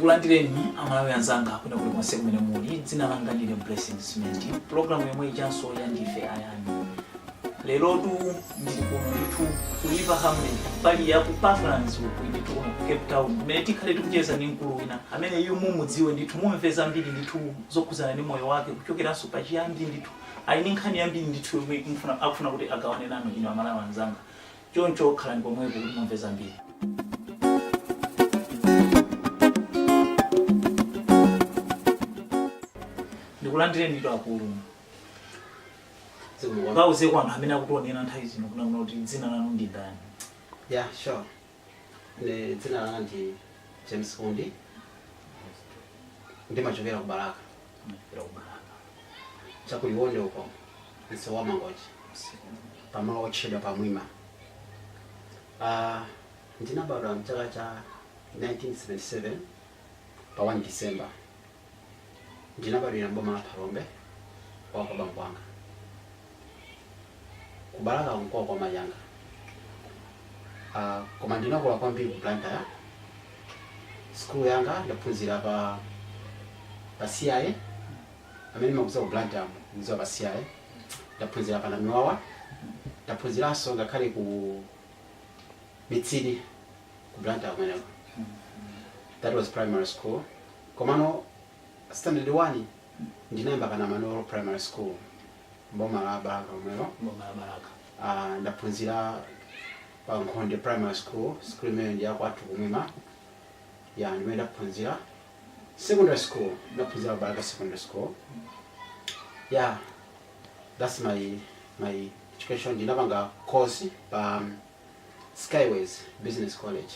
Ndikulandireni amalawi anzanga kwina kuli konse kumene muli. Dzina langa ndine Blessing Smith. Program yomwe ichanso ya ndife ayani. Lero ndili kuno ndithu kulipa hamwe pali ya ku Parklands ndithu kuno ku Cape Town. Mmene tikhale tikucheza ndi mkulu wina amene iyu mumudziwe ndithu mumveza mbiri ndithu zokhuzana ndi moyo wake kuchokeranso pachiyambi ndithu. Ali nkhani yambiri ndithu yomwe akufuna kuti agawane nanu ino amalawi anzanga. Choncho khalani pomwepo kuti mumveza mbiri. Ndikulandireni ndo akulu. Ngauze kwa anthu amene akutionera nthawi zino kuna kuti dzina lanu ndi ndani? Yeah, sure. Ne dzina langa ndi James Undi. Ndimachokera ku Baraka. Chakuliwonde uko. Ndisowa mangochi. Pamalo otchedwa pamwima. Ndinabadwa mchaka cha 1977 pa 1 December. Ndinabadwira mboma la Palombe kwa bambo wanga. Kubaraka nkuwa kwa Mayanga. Koma ndinakula kwambiri ku Blantyre. School yanga ndaphunzira pa CIA. Amene makuza ku Blantyre ndizo pa CIA. Ndaphunzira pa Namiwawa. Ndaphunziranso ngakhale ku Mitsini ku Blantyre kumeneko. That was primary school. Komano standard 1 ndinayamba kana Manoro Primary School mboma la Baraka kumelo. Ndaphunzira pa Nkhonde Primary School, school imene ndi yakwathu kumwima. Ndimene ndaphunzira secondary school, ndaphunzira Baraka Secondary School. That's my education. Ndinapanga course pa Skyways Business College.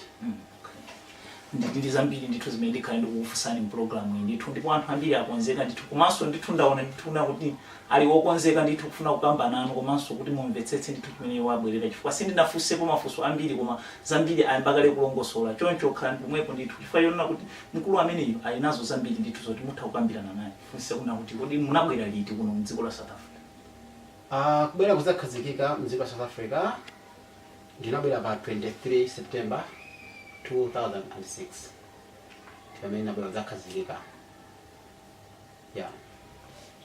Ndili zambiri ndithu zimene ndikhale ndikufunsani program iyi ndithu ndipo anthu ambiri akonzeka ndithu komanso ndithu ndaona ndithuna kuti ali wokonzeka ndithu kufuna kukamba nanu komanso kuti mumvetsetse ndithu chimene wabwerera chifukwa sindinafunsepo mafunso ambiri koma zambiri ayambakale kulongosola choncho khala pomwepo ndithu chifukwa yonena kuti mkulu ameneyo ali nazo zambiri ndithu zoti mutha kukambirana naye funse kuna kuti kodi munabwera liti kuno mdziko la South Africa? Kubwera kuzakhazikika mdziko la South Africa ndinabwera pa 23 September 2006. Pamene nabwera kuzakhazikika.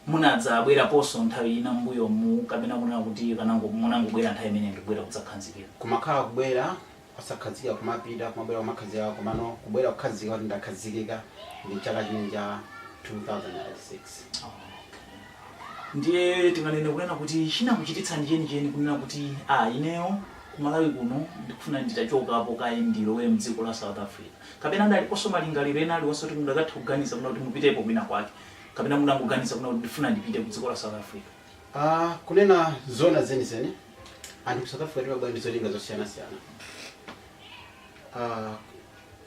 Munadza abwera poso nthawi ina mbuyo mu kapena kuna kuti kanango munangobwera nthawi imene ndibwera kuzakhazikika. Kumakhala kubwera kusakhazikika kumapita kumabwera kumakhazikika komano kubwera kukhazikika kuti ndakhazikika ndi chaka chino cha 2006. Ndiye tinganene kunena kuti chinakuchititsani chenicheni kunena kuti ineyo kumalawi kuno ndikufuna nditachokapo kaye ndilowe mdziko la South Africa. Kapena ndaliponso malingaliro ena aliwonse kuti mundakatha kuganiza kuna kuti mupitepo kwina kwake. Kapena munangoganiza kuna kuti ndifuna ndipite kudziko la South Africa. Kunena zona zenizeni anthu ku South Africa timabwera ndi zolinga zosiyanasiyana.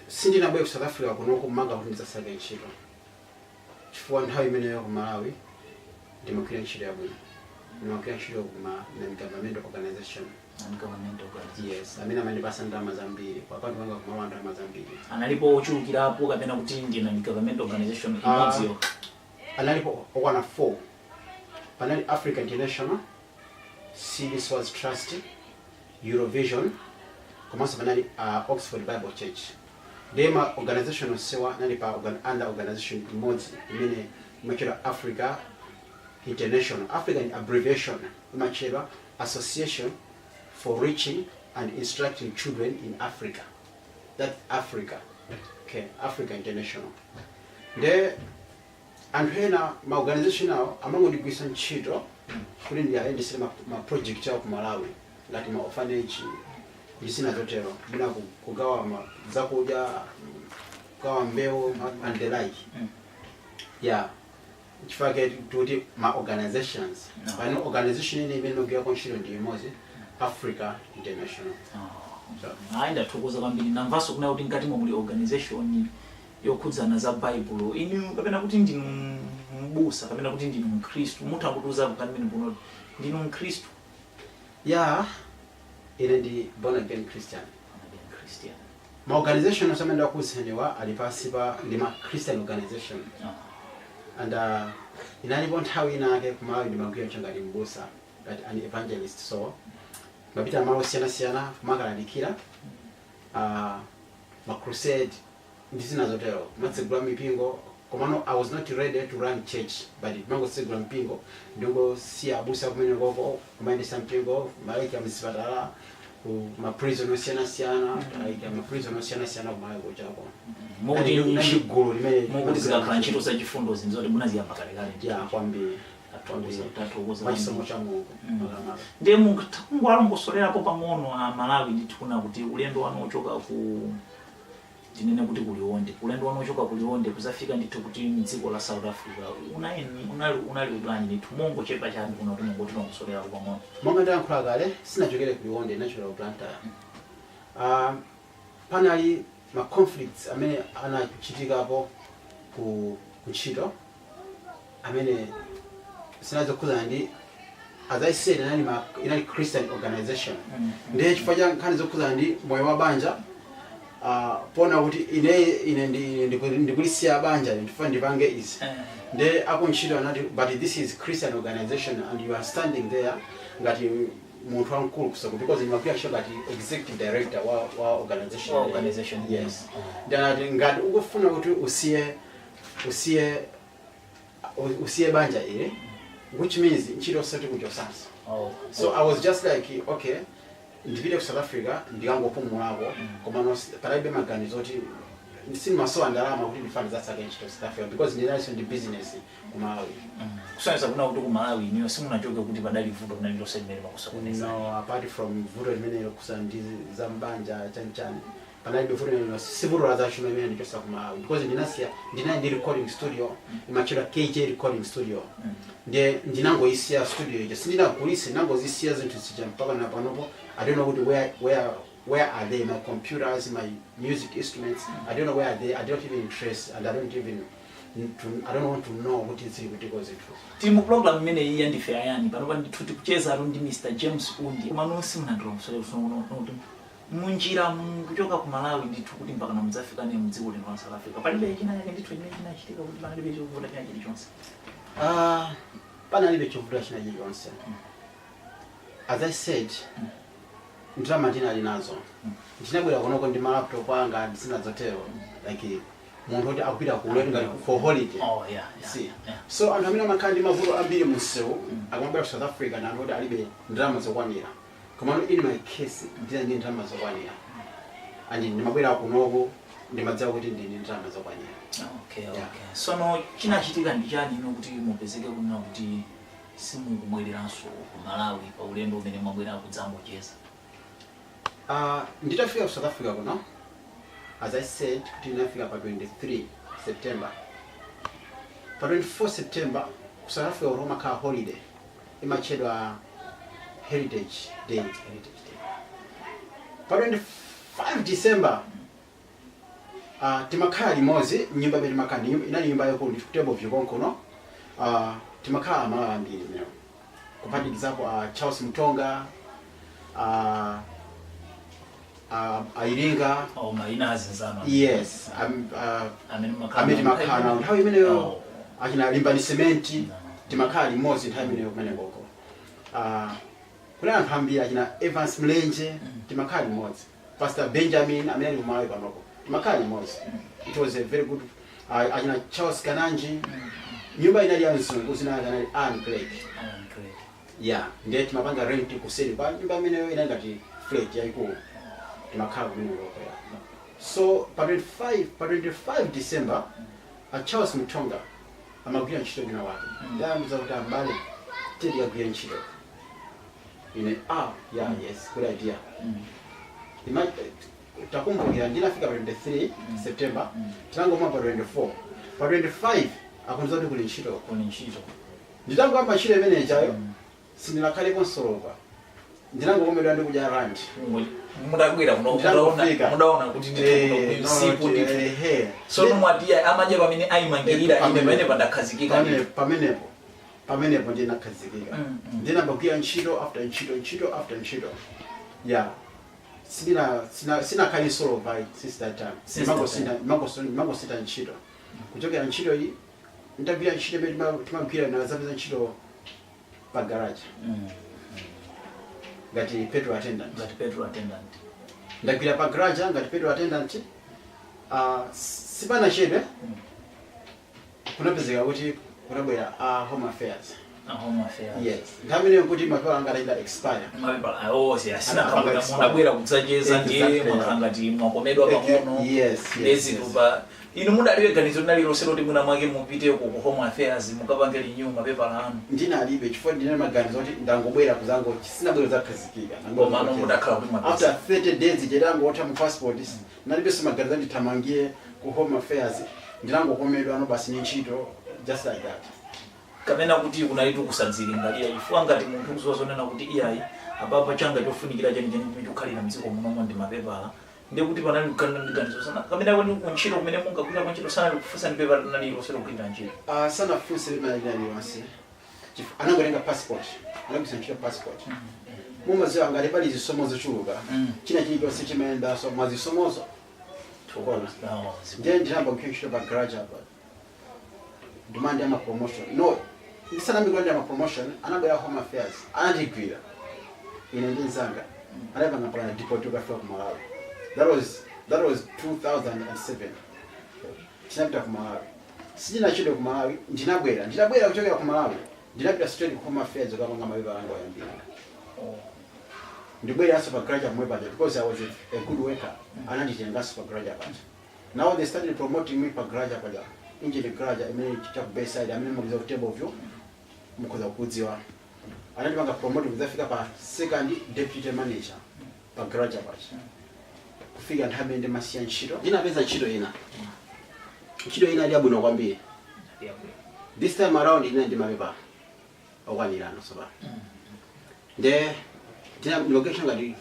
Sindinabwera ku South Africa kuno kumanga kuti ndidzasake ntchito. Chifukwa nthawi imeneyo ku Malawi ndimagwira ntchito yabwino. Ndimagwira ntchito kuma non-government organization. Yes, amene amanipasa ndalama zambiri. Kwa kwati wanga kumala ndalama zambiri. Analipo ochulukirapo kapena kuti ndina government organization imodziyo? Analipo okwana 4. Panali Africa International, City Source Trust, Eurovision, komanso panali Oxford Bible Church. Dema organization sewa nali pa under organization imodzi imene imachedwa Africa International. Africa ni abbreviation imachedwa Association for Reaching and Instructing Children in Africa. That's Africa. Okay, Africa International. And hena ma organization now amango ndigwisa ntchito kuti ndiayendesere ma project yawo ku Malawi ngati ma orphanage ndisina zotero bina kugawa zakudya kugawa mbewu and the like. Chifake tuti ma organizations. Pano organization ine imene nogera ntchito ndi imodzi Africa International. Ndathokoza kwambiri namvaso kuna kuti ngati muli organization yokhudzana za Bible inu kapena kuti ndinu mbusa kapena kuti ndinu Mkristu mutha kutuza pamene muno ndinu Mkristu? Ine ndi born again Christian. Ma organization asamene ndakusenewa ali pasi pa ndi ma Christian organization. And inalipo nthawi inake kumalawi ndimagwira ngati mbusa that an evangelist so mapita malo siyana kumakalandikira ma crusade ndizinazotero matsegula mipingo komano I was not ready to run church but mango segula mpingo ndongo si abusa kumene ngoko kumaendesa mpingo malaika msipatala ma prison osiyana like ma prison osiyana kumayo kuchako modi ngigulu limene modi zikakhala ntchito za chifundo zinzoti munaziyamba kale ya kwambiri machisomo cha Mulungu ndiye mungwalongosolerapo pang'ono a Malawi ndithuna kuti ulendo wanu ochoka ku tinene kuti kuliwonde ulendo wanu ochoka kuliwonde kuzafika ndithu kuti mdziko la South Africa unali ubwanji ndithu mongo chepa chabe kuno kuti mungoti longosolera pang'ono monga ndayankhula kale sinachokere kuliwonde nachokera ku Blantyre panali ma conflicts amene anachitikapo ku ntchito amene sinazokuza ndi as I said inali Christian organization ndiye chifukwa cha nkhani zokuza ndi moyo wa banja pona kuti ine ndikulisiya banja ndifuna ndipange izi ndiye akuntchito anati but this is Christian organization and you are standing there ngati munthu wamkulu kusoko because ndimakuya sho ngati executive director wa organization yes ndiye ngati ukufuna kuti usiye banja ile which means ntchito sati kujosanso so I was just like okay ndipite ku South Africa ndikangopumulako koma palibe maganizo oti sinimasowa ndalama kuti ndifane zasake ntchito South Africa because ndinaliso ndi business ku Malawi kusanisa kuna kuti ku Malawi niyo simunachoke kuti padali vuto kunali losemera makusokoneza no apart from vuto limene lokusa ndi zambanja chani panalibe vuto limene sivuto la zachuno limene ndichosa ku Malawi because ndinali recording studio imachira KJ recording studio ndiye ndinangoisiya studio ija sindinakulise ndinangozisiya zinthu zija mpaka napanopo I don't know where are they, my computers, my music instruments, I don't know where are they, I don't even trace and I don't want to know what is it because it was. Timu program mene iyi yandife ayani panopa ndithuti kucheza arundi Mr. James Undi manosi mnandronso munjira kuchoka ku Malawi ndithu kuti mpaka namuzafika ne mdziko lino la South Africa palibe china yake ndithu imene chinachitika kuti panalibe chovuta china chilichonse panalibe chovuta china chilichonse as I said ndalama ndinali nazo ndinabwera kunoko ndi laptop anga ndisinazotero like munthu kuti akupita kulenga for holiday see so anthu amene amakhala ndi mavuto ambiri mu msewu akamabwera ku South Africa na anthu kuti alibe ndalama zokwanira koma in my case ndina ndi ndalama zokwanira andi ndimabwera kunoko ndimadziwa kuti ndine ndalama zokwanira okay so no chinachitika ndi chani ino kuti mupezeke kuna kuti simukubwereranso ku Malawi pa ulendo umene mwabwera kudzangocheza nditafika ku South Africa kuno as I said ndinafika pa 23 September pa 24 September ku South Africa Roma ka holiday imachedwa Heritage Day pa 25 December timakhala limodzi nyumba imene timakhala inali nyumba yakulu ndi table vyikonkono timakhala malo ambiri mero kuphatikizapo Charles Mutonga Iringa maina azinzano yes amene makhala nthawi imeneyo achina limbani cement timakhala limodzi nthawi imeneyo kumene koko kuna anthu ambiri achina Evans Mlenje timakhala limodzi Pastor Benjamin amene ali kumalawi panoko timakhala limodzi it was a very good achina Charles Kananji nyumba inali ya mzungu zinali Anne Craig yeah ndiye timapanga rent kuseli kwa nyumba imeneyo inali ngati flat yaikulu timakhala kumene koko so pa 25 December Charles Mutonga amagwira ntchito ina wake ndamuza kuti ambale tedi yagwira ntchito ine yes good idea takumbukira ndinafika pa 23 September tinangomwa pa 24 pa 25 akunza kuti kuli ntchito nditangomba ntchito imene ichayo sindinakhalepo nsolopa ndinangomedwa ndi kudya lunch mudagwira mudaona kuti sipo so nomwadia amaje pamene ayimangirira ine pamene pandakhazikika pamenepo ndinakhazikika ndinabagwira ntchito after ntchito yeah sina kali solo by sister time mangosita ntchito kuchokera ntchito iyi ndagwira ntchito imene timagwira na zapeza ntchito pa garage ngati petrol attendant ndagwira pa garage ngati petrol attendant sipana chebe kunapezeka kuti kunabwera home affairs. Home affairs. Yes. Ngamene kuti mapepala anga ila expire. Mapepala sina kama munabwera kutsajeza ndiye mwakangati mwakomedwa pang'ono. Yes. Tupa inu mudaliwe ganizo naliro sero kuti muna mwake mupite ku home affairs mukapange linyu mapepala anu. Ndina alibe chifukwa ndine maganizo kuti ndangobwera kuzango sina bwera zakhazikika. Ngoma no mudakhala kuti mapesa. After 30 days jedango ota mu passport nalibe maganizo nditamangie ku home affairs ndirangokomedwa no basi ni ntchito just like that. Kamena kuti kunalitu kusadzilingalira ifu angati munthu kuzozonena kuti iyayi ababa changa chofunikira chani chokhalira mdziko muno ndi mapepala ndekuti panali kuganizo sana kamena kwani kunchito kumene mungakwira kunchito sana kufusa ndi pepala naliro sero kuita ntchito sana fusa naliro wasi anangolenga passport anakusanchira passport mumaziwa ngati pali zisomo zochuluka china chilichonse chimayenda so mwazisomozo tukona ndiye ndihamba kuchita pa garage apa demand ama promotion no nisana migwanda ama promotion anabera home affairs anadigwira inendenzanga anabanga pana deport ukafika ku Malawi that was 2007 chinapita ku Malawi sijina chide ku Malawi ndinabwera kuchokera ku Malawi ndinapita straight ku home affairs ukapanga mabeba anga yambira ndibwera super graduate mwebaje because I was a good worker ananditenga super graduate now they started promoting me per graduate injili graduate imene cha Bayside amene muliza kutable vyo mukoza kudziwa anatipanga promote kuzafika pa second deputy manager pa graduate kufika nthabe ndi masiya ntchito ndinapeza ntchito ina ali abwino kwambiri this time around ine ndi mapepa okwanirana soba Dina location ngati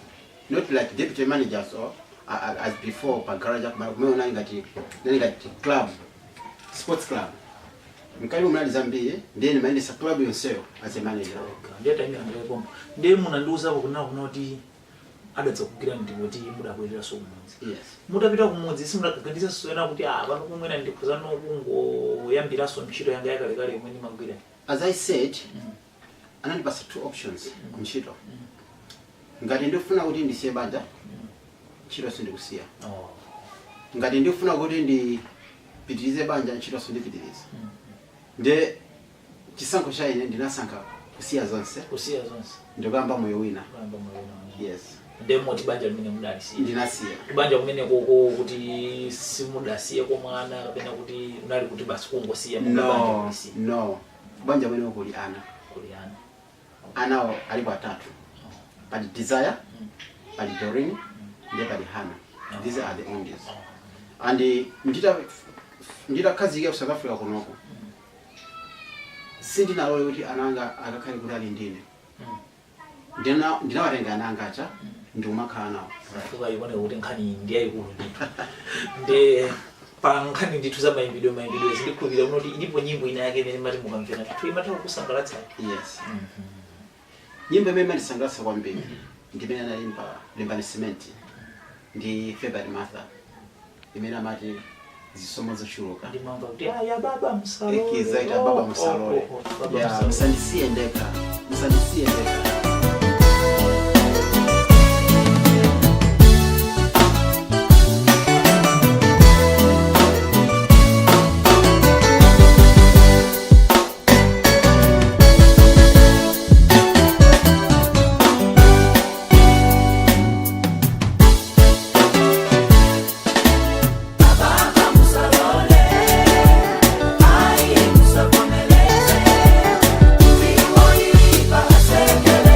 not like deputy managers or as before pa garage kumeona ngati club sports club mkali umali zambie then maendesa club yourself as a manager ndiye time yangu ndiye munanduza kuti adadzakukira ndikuti mudabwerera so mudzi yes mutapita kumudzi simudagandisa soena kuti pano kumwena ndikuzano kungoyambira so ntchito yanga yakalekale imweni magwira as I said anandipasa two options ntchito ngati ndifuna kuti ndisiye banja ntchito sindikusiya ngati ndifuna kuti ndipitirize banja ntchito sindipitiriza nde chisankho cha ine ndinasankha kusiya zonse ndikamba moyo wina yes nde moti banja limene mudalisiya ndinasiya banja kumene koko kuti simudasiye kwa mwana kapena kuti unali kuti basi kungosiya no banja mwene kuli ana alipo atatu pali Desire pali Doreen ndi pali Hannah these are the oldest and ndita kazi ya South Africa kunoko sindinalole kuti ananga akakhale kuti ali ndine ndinawatenga ananga acha ndiumakhala nawo fuka ibone kuti nkhani ndiye ikulu ndi pankhani ndithu za mayimbidwe zindikhulupirira unoti ilipo nyimbo ina yake imene mati mukamvera ndithu imatha kusangalatsa yes nyimbo imene ndisangalatsa kwambiri ndimene analimba Limbani Cement ndi February Martha imene amati zisomo zochuluka ndimamba kuti ya baba msalole ekizaita baba msalole ya msandisiye ndeka Sekele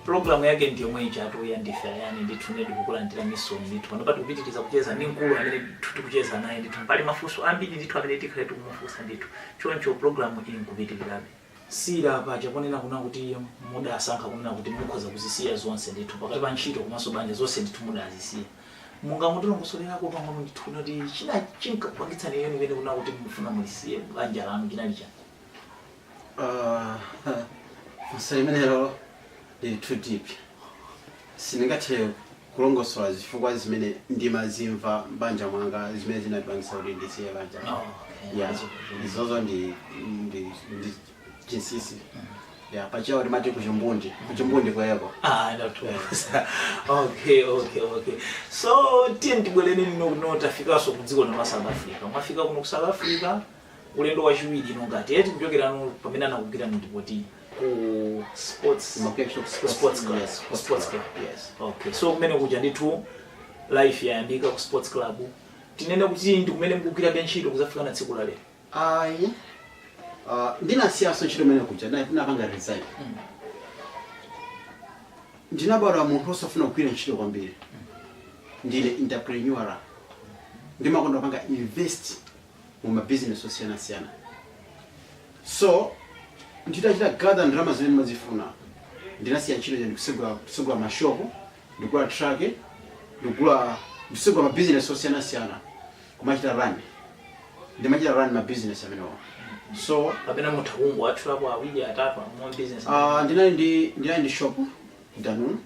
program yake ndiyo mwe chatu ya ndife yani ndithu ndi kukulandira mission ndithu pano pati kupitiriza kucheza ndi nkulu amene tikucheza naye ndithu pali mafunso ambiri ndithu amene tikhale tikumufunsa ndithu choncho program ili kupitirirabe sira paja ponena kuna kuti muda asankha kunena kuti mukhoza kuzisiya zonse ndithu pakati pa ntchito komanso banja zonse ndithu muda azisiya mungamutilongosolerako pang'ono ndithu kuti china chinkapangitsani yenu imene kuna kuti mufuna mulisiye banja lanu chinali chani? Msalimenero lili too deep. Siningate kulongosola zifukwa zimene ndimazimva banja mwanga zimene zinatipangisa kuti ndisiye banja. Yeah, izozo ndi chinsisi. Yeah, pachiwa timati kuchimbundi kwayako. Ndatuza. Okay. So tiye tibweleni notafikaso ku dziko la South Africa. Mwafika kuno ku South Africa ulendo wachiwiri ngati eti kuchokera pamene anakugwira ndipoti ku sports club. Yes. Okay. So kumene kuja ndithu life yayambika ku sports club. Tinene kuti ndi kumene mukugwira benchito kuzafika na tsiku la lero. Ayi. Ndinasiyaso ntchito imene kuja ndinapanga resign. Ndinabala munthu osafuna kugwira ntchito kwambiri. Ndine entrepreneur. Ndimakonda panga invest mu business osiyana. So nditachita gather ndalama zimene ndimazifuna. Ndinasiya ntchito ndikusegula mashopu, ndikula truck, ndisegula business osiyana. Kumachita run. Ndimachita run ma business amenewo. So kapena muthakungu athu apo awiri atatu mu business. Ndinali ndi shop Danun.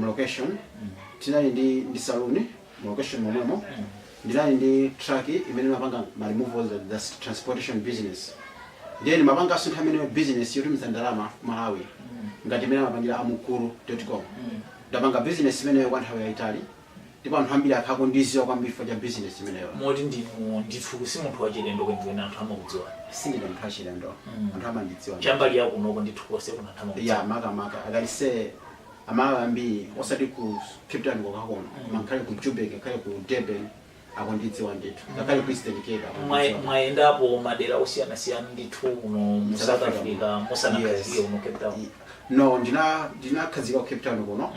Location. Ndinali ndi saloon location momwemo. Ndinali ndi truck imene mapanga ma removals that's transportation business. Then mapanga sintha imene business yotumiza ndalama Malawi. Ngati imene mapangira amukuru.com. Ndapanga business imene kwa nthawi yaitali. Ndipo anthu ambiri akhako ndiziwa kwambiri for business imeneyo. Moti ndithu si munthu wachilendo kwenzena anthu amakudziwa. Sindine munthu wachilendo. Anthu amandidziwa. Chambali yako noko ndithu kose kuna anthu amakudziwa. Yeah, maka. Akalise amala ambiri osati ku Cape Town kokakono. Mankhale ku Joburg, kale ku Durban akondidziwa ndithu. Kale ku Eastern Cape. Mwaendapo madera osiyana ndithu mu South Africa musanakazike uno Cape Town. No, ndinakhazika ku Cape Town kono.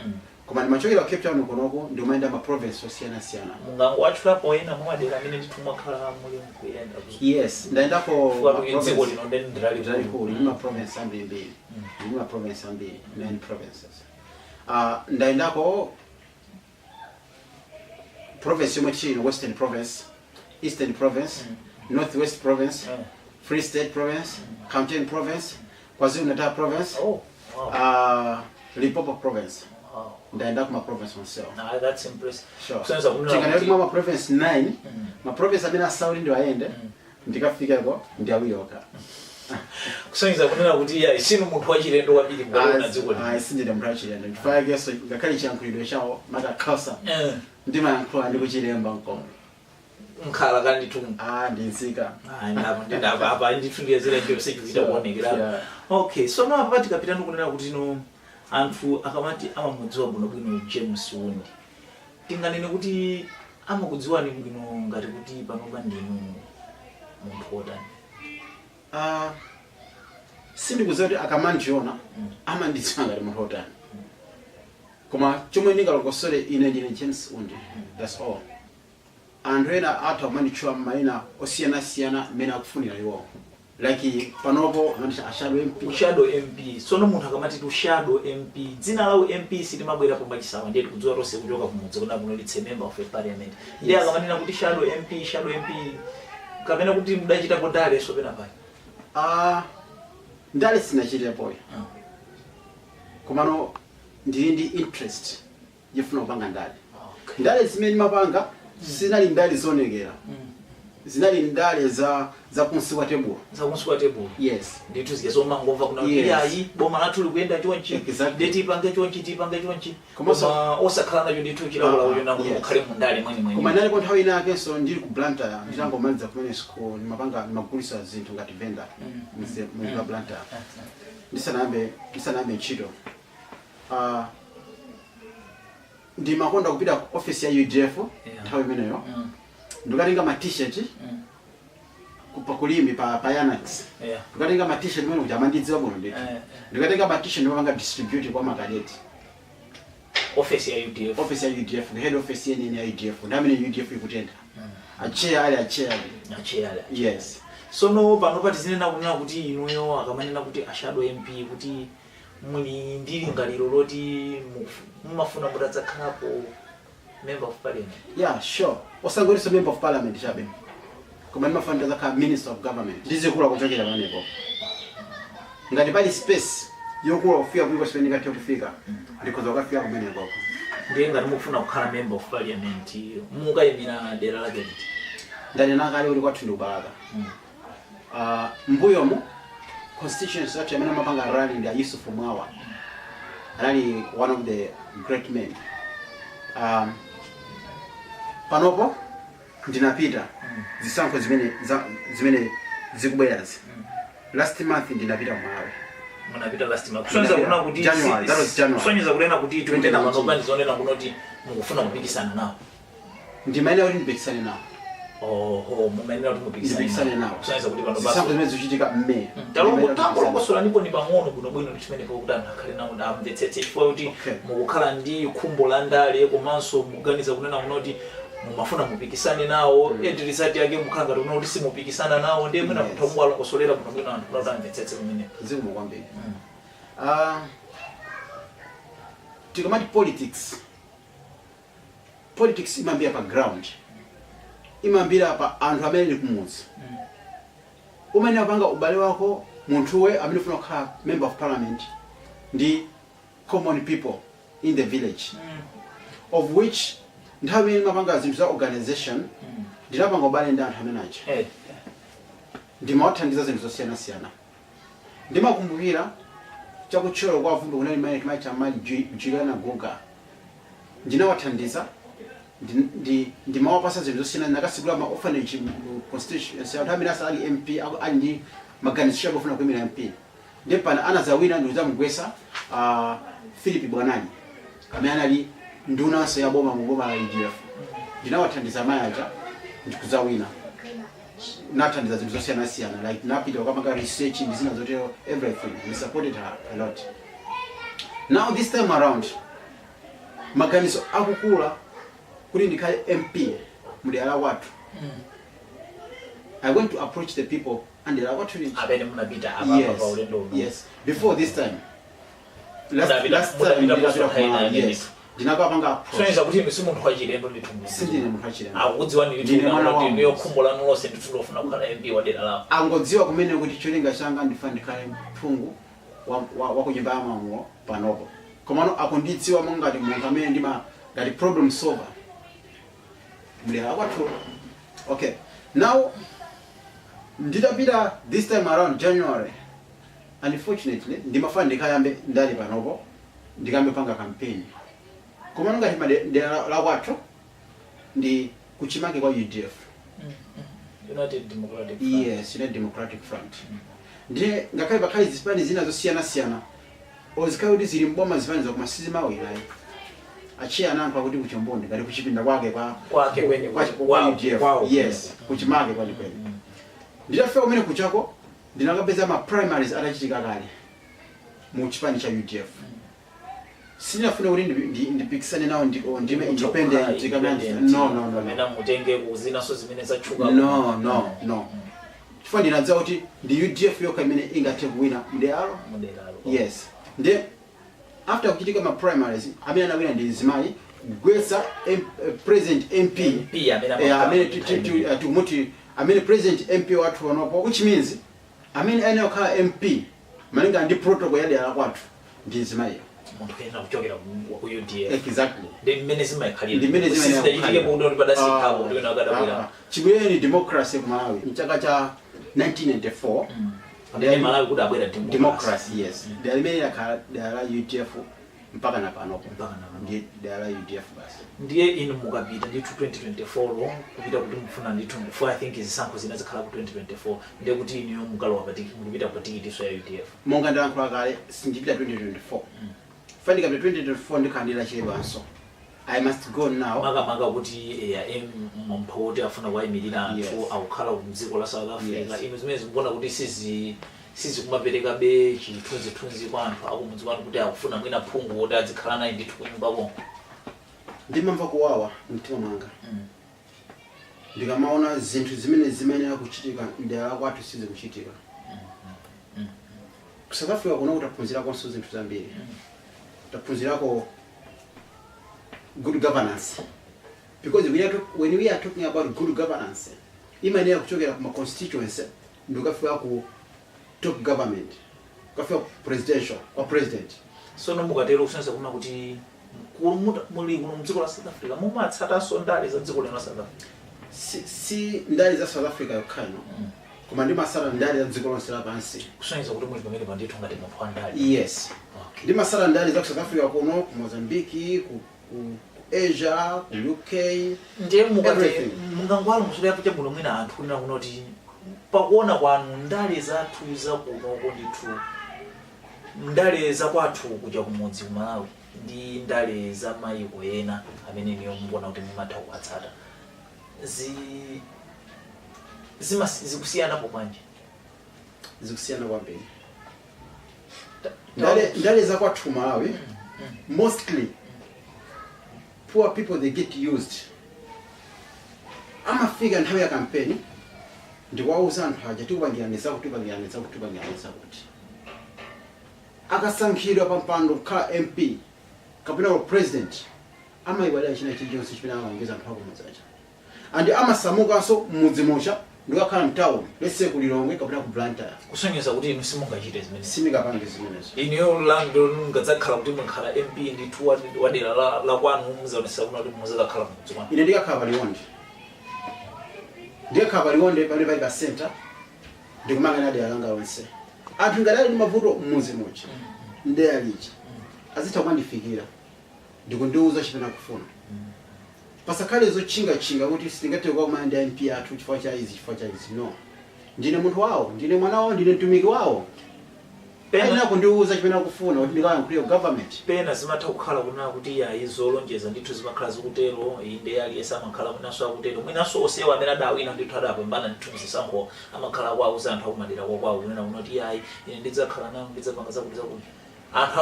Koma ndimachokera ku Cape Town konoko ndimaenda ma province osiyana. Mungango watulapo ena mu madera amene ndithu mwakhala muli kuyenda. Yes, ndaendako province lino ndendali kuli ma province ambiri. Ma province ambiri, 9 provinces. Ndaendako province yomwe chino Western Province, Eastern Province, Northwest Province, Free State Province, Gauteng Province, KwaZulu-Natal Province, Limpopo Province. Ndaenda kuma province myself. That's impressive. Sure. Senza kunena kuti ma province 9, ma province amene asauli ndi aende, ndikafika ko ndiawiyoka. Kusenza kunena kuti ya sinu munthu wachilendo kwambiri ngona dziko lino. Sindine munthu wachilendo. Ndifaya keso ngakhale chiyankhulidwe chawo makakhosa. Ndimayankhula ndi kuchilemba nkomo. Nkhala kandi tu. Ndinzika. Ndaba apa ndithu ndiyezera nje sekuita kuonekera. Okay, so no apa tikapita kunena kuti no anthu akamati amamudziwa bwino James Wundi. Tinganene kuti amakudziwani bwino ngati kuti panopa ndinu munthu wotani. Sindikudziwa kuti akamandiona amandidziwa ngati munthu wotani. Koma chomwe ndingalongosole ine ndine James Wundi. That's all. Anthu ena athu amandichula maina osiyana mene akufunira iwo. Like panopo amandicha Shadow MP. Sono munthu akamati tu Shadow MP. Dzina lawo MP sitimabwera pomwe chisawa ndiye kudziwa tonse kuchoka kumudzi kuna kuno litse member of a parliament. Ndiye akamanena kuti Shadow MP kapena kuti mudachita kodale so pena pali. Ndale sinachita poyo. Komano ndili ndi interest yefuna kupanga ndale. Ndale zimene mapanga sinali ndale zonekera. Zinali ndale za kunsiwa table. Za kunsiwa table. Yes. Nditu zigezo mangomva kuna yayi boma lathu likuyenda chonchi. Ndeti ipange chonchi. Koma osakhala nacho ndithu chilawula uyo nango mukhale mu ndale mweni. Koma ndale konthawi inake so ndili ku Blantyre nditangomaliza kumene school nimapanga nimagulisa zinthu ngati vendor mu Blantyre. Ndisanambe ntchito. Ndimakonda kupita office ya UDF nthawi imeneyo. Ndikatenga ma t-shirt kulimi pa Yanax tukatenga ma t-shirt mwe kuti amandidziwa bwino ndeti ndikatenga ma t-shirt ndipanga distribute kwa makadeti office ya UDF head office yenene ya UDF ndamene UDF ikutenda achea yes. So no pano pati zinena kunena kuti inuyo akamanena kuti ashado MP kuti muli ndili ngaliro loti mumafuna mutadzakhapo member of parliament. Yeah, sure. Osangoriso member of parliament chabe. Koma ndimafuna ndadzakhala minister of government. Ndizikula kuchokera panepo. Ngati pali space yokula kufika kuliko spending ngati kufika. Ndikoza ukafika kumene ngoko. Ndiye ngati mufuna kukhala member of parliament mukayimira dera lake liti. Ndani nakale uli kwathu ndi Ubalaka. Mbuyomo constituency yathu amene mapanga rally ndi Yusuf Mwawa. Rally one of the great men. Panopo ndinapita zisankho zimene zikubwerazi. Last month ndinapita Malawi. Munapita last month. Sonza kuna kuti January, that was January. Sonza kulena kuti tuendena manopa ndizonena kunoti mukufuna kupikisana nawo. Ndimaina kuti ndipikisane nawo. Mumaina kuti mupikisane nawo. Sonza kuti panopa. Zisankho zimene zichitika May. Talongosola ndipo ni pang'ono kuno bwino ndimene kokutana khali nawo ndamvetsetse chifukwa kuti mukukhala ndi khumbo la ndale komanso muganiza kunena kunoti mumafuna mupikisane nawo edirisati yake mukhanga kuti unoti simupikisana nawo ndiye mwina muthamu alongosolera kuno bwino anthu kuti amvetsetse kumene zikomo kwambiri. Tikamati politics imambira pa ground, imambira pa anthu amene ali kumudzi. Umene apanga ubale wako munthuwe amene ufuna kukhala member of parliament ndi common people in the village, of which nthawi imene mapanga zinthu za organization ndinapanga ubale ndi anthu amene aja ndimawathandiza zinthu zosiyana-siyana. Ndimakumbukira chakutchero kwa vumbi kunali imene timaita mali Juliana Goga ndinawathandiza ndimawapasa zinthu zosiyana nakasigula ma orphanage constituency anthu amene asali MP ali ndi maganizo akufuna kuyimira MP. Ndipo pana anazawina ndizamugwesa Philip Bwanani amene ali ndunanso ya boma mu boma la UDF. Ndinawathandiza mayaja ndikuzawina nathandiza zinthu zosiyana-siyana like napita wakamaka research ndizina zotero everything. We supported her a lot. Now this time around maganizo akukula kuti ndikhale MP mudera wathu. I want to approach the people and they are what to reach. Abene munapita apa pa ulendo. Yes. Before this time. Last time yes. Ndinakapanga approach. Sonza kuti misimu nthu achilendo nditumbu. Sindine munthu achilendo. Akudziwa ndilitumbu ndiyo khumbo lanu lonse nditulofuna kukhala MP wa dera lawo. Angodziwa kumene kuti cholinga changa ndifuna ndikhale mphungu wa kunyumba ya mamulo panopo. Komano akundidziwa ngati munthu amene ndima ngati problem solver. Mudera wathu. Okay. Now nditapita this time around January. Unfortunately ndimafuna ndikayambe ndali panopo ndikambe panga campaign. Komano ngati madera la wathu ndi kuchimake kwa UDF. United Democratic Front. Yes, United Democratic Front. Ndiye ngakhale pakhali zipani zina zosiyana-siyana ozikhayo kuti zili mboma zipani za kumasizima awirayi achiya anankha kuti kuchombondi ngati kuchipinda kwake kwake kwenye kwa UDF. Yes, kuchimake kwenye. Nditafika kumene kuchako ndinakapeza ma primaries atachitika kale mu chipani cha UDF. Sinafuna kuti ndipikisane nawo ndime independent tikamandi. No. Mena mutenge kuzina so zimene zachuka. No. Chifukwa ndinadziwa kuti ndi UDF yokha imene ingathe kuwina mudera. Yes. Then after kuchitika ma primaries amene anawina ndi Nzimayi Gwesa president MP amene president MP wathu wanopo, which means amene ene okhala MP malinga ndi protocol ya dera kwathu ndi Nzimayi. Munthu kena kuchokera ku UDF. Exactly. Ndi mmene zimayikhalira. Ndi mmene zimayikhalira mundo ndi padasi kawo ndi nakadabwera. Chibwere democracy ku Malawi mchaka cha 1994. Ndi Malawi kuti abwera democracy. Yes. Ndi amene yakhala UDF mpaka na panopo. Ndi dala UDF basi. Ndiye inu mukapita ndi 2024 lo kupita kuti mufuna ndi 24. I think izisankho zinazikhala ku 2024. Ndiye kuti inu mukalo wapatiki mulipita ku tikiti so ya UDF. Monga ndalankhula kale sindipita 2024. Fandika 2024 ndikhandira chilebanso. I must go now. Maga kuti ya mpoti afuna kwayimirira anthu akukhala mdziko la South Africa. Ino zimene zikuona kuti sizi kumapereka be chithunzi kwa anthu akumudzi kwanu kuti akufuna mwina phungu kuti adzikhala naye ndithu kunyumbako. Ndimamva kuwawa mtima mwanga. Ndikamaona zinthu zimene akuchitika ndela kwathu sizi kuchitika. Ku South Africa kuno kutaphunzirako zinthu zambiri. Taphunzirako good governance, because when we are talking about good governance, imene yakuchokera kuma constituency ndikafika ku top government, kafika presidential or president. So nomukatero kusenza kuna kuti muli kuno mdziko la South Africa mumatsatanso ndale za dziko la South Africa. Si ndale za South Africa yokhano. Koma ndimasala ndale za dziko lonse lapansi. Kusenza kuti muli pamene pandithu ngati munthu ndale. Yes. Okay. Ndimasala ndale za South Africa kuno ku Mozambique, ku Asia, ku UK. Ndiye mukate mungangwala musulepo chabuno mwina anthu kunena kunoti pakuona kwanu ndale zathu za kunoko ndithu ndale za kwathu kuja kumudzi ku Malawi ndi ndale za mayiko ena amene niyo mbona kuti mumatha kuwatsata zikusiyana pomanje. Zikusiyana kwambiri. Ndale za kwathu Malawi mostly poor people, they get used. Amafika nthawi ya campaign ndiwauza anthu aja tikupangiranisa kuti akasankhidwa pampando ka MP kapena president amayiwalira china chilichonse chimene amaongeza anthu akumudzi aja, and amasamukanso mudzi mocha ndikakhala mtown, let's say ku Lilongwe kapena ku Blantyre. Kusonyeza kuti inu simungachite zimene. Sindingapange zimenezo. Iniyo lando ngadzakhala kuti mukhala MP ndithu wadera la kwanu muzaonesa kuti muzakhala mudzi kwanu. Ine ndikakhala Paliwonde. Ndikakhala Paliwonde pali ka center ndikumangana dera langa lonse. Anthu ngadali ndi mavuto mudzi mocha. Ndera licha. Azitha kwandifikira. Ndikundiuza chipena kufuna. Pasakale zochinga kuti singate kwa kumanda MP athu chifukwa cha izi. No. Ndine munthu wawo, ndine mwana wawo, ndine mtumiki wawo. Pena kundiuza chipena kufuna kuti ndikayankhule government. Pena zimatha kukhala kunena kuti ya izolonjeza ndithu zimakhala zikutero, inde ali esamakhala mwinaso akutero. Mwinaso osewa amene adawina ndithu adapambana ndithu zisankho amakhala kwauza anthu akumadera kwawo kunena kunoti yayi ine ndidzakhala nawo ndidzapanga zakuti. Anthu